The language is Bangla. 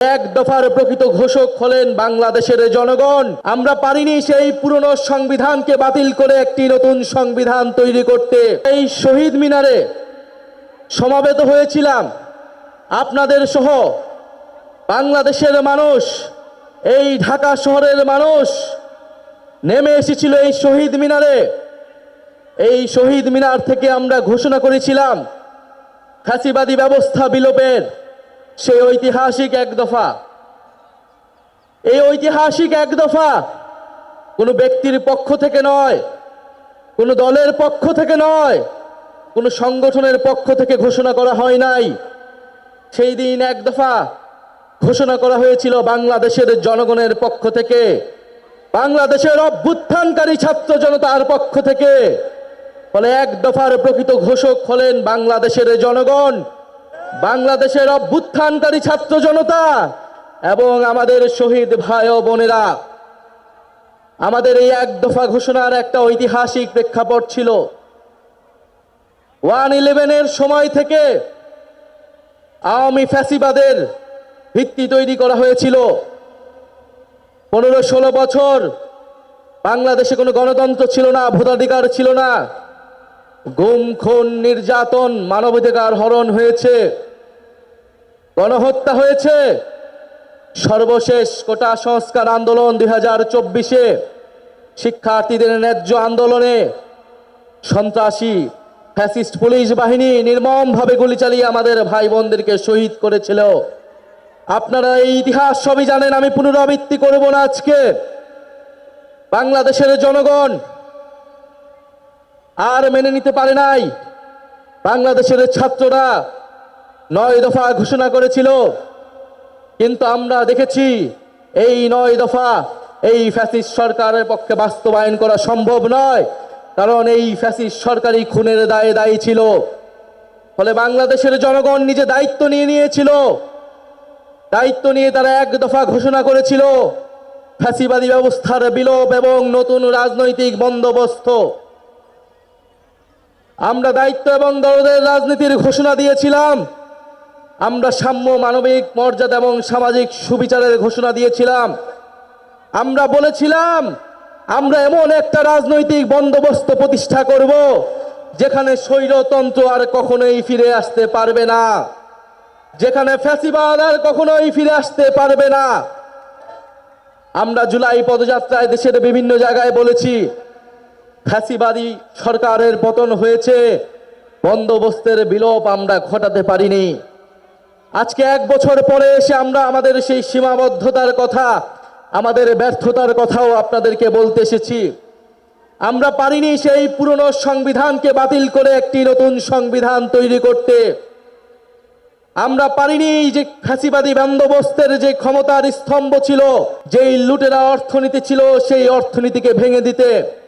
এক দফার প্রকৃত ঘোষক হলেন বাংলাদেশের জনগণ। আমরা পারিনি সেই পুরনো সংবিধানকে বাতিল করে একটি নতুন সংবিধান তৈরি করতে। এই শহীদ মিনারে সমাবেত হয়েছিলাম আপনাদের সহ। বাংলাদেশের মানুষ, এই ঢাকা শহরের মানুষ নেমে এসেছিল এই শহীদ মিনারে। এই শহীদ মিনার থেকে আমরা ঘোষণা করেছিলাম ফ্যাসিবাদী ব্যবস্থা বিলোপের সেই ঐতিহাসিক এক দফা। এই ঐতিহাসিক এক দফা কোনো ব্যক্তির পক্ষ থেকে নয়, কোনো দলের পক্ষ থেকে নয়, কোনো সংগঠনের পক্ষ থেকে ঘোষণা করা হয় নাই। সেই দিন এক দফা ঘোষণা করা হয়েছিল বাংলাদেশের জনগণের পক্ষ থেকে, বাংলাদেশের অভ্যুত্থানকারী ছাত্র জনতার পক্ষ থেকে। ফলে এক দফার প্রকৃত ঘোষক হলেন বাংলাদেশের জনগণ, বাংলাদেশের অভ্যুত্থানকারী ছাত্র জনতা এবং আমাদের শহীদ ভাই ও বোনেরা। আমাদের এই এক দফা ঘোষণার একটা ঐতিহাসিক প্রেক্ষাপট ছিল। 1/11-এর সময় থেকে আওয়ামী ফ্যাসিবাদের ভিত্তি তৈরি করা হয়েছিল। 15-16 বছর বাংলাদেশে কোনো গণতন্ত্র ছিল না, ভোটাধিকার ছিল না, গুম খুন নির্যাতন মানবাধিকার হরণ হয়েছে, গণহত্যা হয়েছে। সর্বশেষ কোটা সংস্কার আন্দোলন 2024-এ শিক্ষার্থীদের ন্যায্য আন্দোলনে সন্ত্রাসী ফ্যাসিস্ট পুলিশ বাহিনী নির্মমভাবে গুলি চালিয়ে আমাদের ভাই বোনদেরকে শহীদ করেছিল। আপনারা এই ইতিহাস সবই জানেন, আমি পুনরাবৃত্তি করব না। আজকে বাংলাদেশের জনগণ আর মেনে নিতে পারে নাই। বাংলাদেশের ছাত্ররা 9 দফা ঘোষণা করেছিল, কিন্তু আমরা দেখেছি এই 9 দফা এই ফ্যাসিস্ট সরকারের পক্ষে বাস্তবায়ন করা সম্ভব নয়, কারণ এই ফ্যাসিস্ট সরকারই খুনের দায়ে দায়ী ছিল। ফলে বাংলাদেশের জনগণ নিজে দায়িত্ব নিয়ে নিয়েছিল। দায়িত্ব নিয়ে তারা এক দফা ঘোষণা করেছিল ফ্যাসিবাদী ব্যবস্থার বিলোপ এবং নতুন রাজনৈতিক বন্দোবস্ত। আমরা দায়িত্ব এবং দরদের রাজনীতির ঘোষণা দিয়েছিলাম। আমরা সাম্য, মানবিক মর্যাদা এবং সামাজিক সুবিচারের ঘোষণা দিয়েছিলাম। আমরা বলেছিলাম আমরা এমন একটা রাজনৈতিক বন্দোবস্ত প্রতিষ্ঠা করব যেখানে স্বৈরতন্ত্র আর কখনোই ফিরে আসতে পারবে না, যেখানে ফ্যাসিবাদ আর কখনোই ফিরে আসতে পারবে না। আমরা জুলাই পদযাত্রায় দেশের বিভিন্ন জায়গায় বলেছি ফ্যাসিবাদী সরকারের পতন হয়েছে, বন্দোবস্তের বিলোপ আমরা ঘটাতে পারিনি। আজকে 1 বছর পরে এসে আমরা আমাদের সেই সীমাবদ্ধতার কথা, আমাদের ব্যর্থতার কথাও আপনাদেরকে বলতে এসেছি। আমরা পারিনি সেই পুরনো সংবিধানকে বাতিল করে একটি নতুন সংবিধান তৈরি করতে। আমরা পারিনি যে ফ্যাসিবাদী বন্দোবস্তের যে ক্ষমতার স্তম্ভ ছিল, যেই লুটেরা অর্থনীতি ছিল, সেই অর্থনীতিকে ভেঙে দিতে।